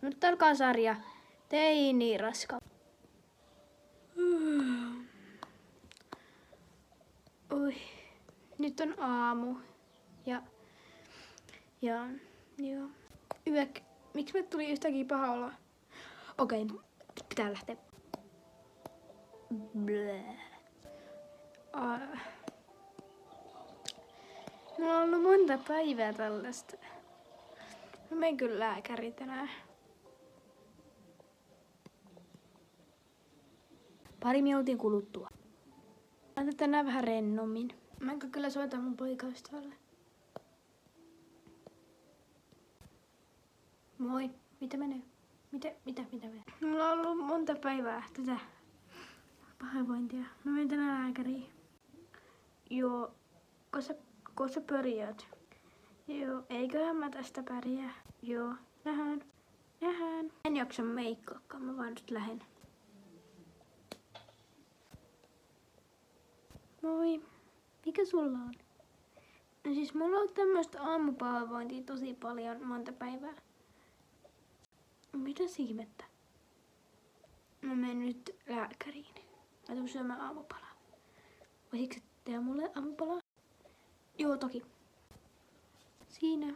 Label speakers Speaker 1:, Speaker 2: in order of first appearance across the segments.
Speaker 1: Nyt alkaa sarja Teiniraskaus. Oi, nyt on aamu. Ja joo. Miksi me tuli yhtäkkiä paha olla? Okei, pitää lähteä. Bleh. Mulla on ollut monta päivää tällaista. Mä menen kyllä lääkäriin tänään. Pari minuutin kuluttua. Mä otan tänään vähän rennommin. Mä enkä kyllä soita mun poikaystävälle. Moi, mitä menee? Mitä menee? Mulla on ollut monta päivää tätä pahoinvointia. Mä menen tänään lääkäriin. Joo, kun sä pärjäät. Joo, eiköhän mä tästä pärjää. Joo, nähdään. En jaksa meikkaakaan, mä vaan nyt lähden. Moi, mikä sulla on? No siis mulla on tämmöstä aamupahoinvointia tosi paljon monta päivää. Mitä ihmettä? Mä menen nyt lääkäriin. Mä tuun syömään aamupalaa. Voisitko tehdä mulle aamupalaa? Joo, toki. Siinä.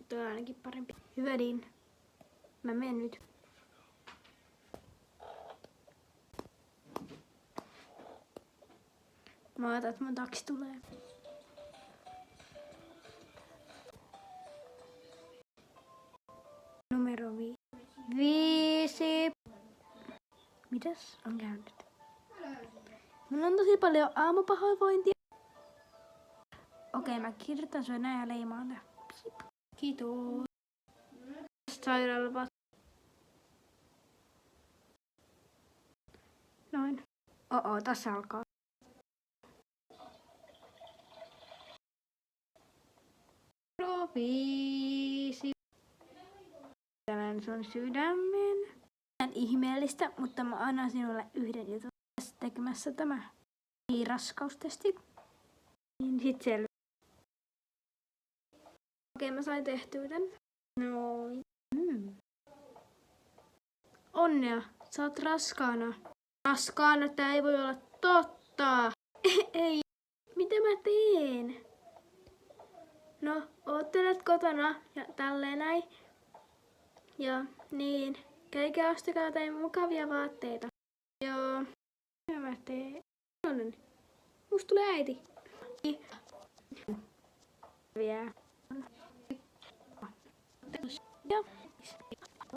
Speaker 1: Tuo on ainakin parempi. Hyvä Dean. Mä menen nyt. Mä odotan, että mun taksi tulee. Numero 5. Mitäs on käynyt? Mulla on tosi paljon aamupahoinvointia. Okei, mä kirjoitan sua näin ja leimaan tää. Kiitos. Sairaala. Noin. Tässä alkaa. Numero 5. Tämän sun sydämen. On ihmeellistä, mutta mä annan sinulle yhden jutun tässä tekemässä tämä raskaustesti. Niin sit selvä. Okei, mä sain tehtyä tän. Noin. Onnea, sä oot raskaana. Raskaana, tää ei voi olla totta. Ei. Mitä mä teen? No, oottelet kotona ja tälleen näin. Ja niin, käykää ostakaa jotain mukavia vaatteita. Joo. Mitä mä teen? Musta tulee äiti. Vielä. Ja.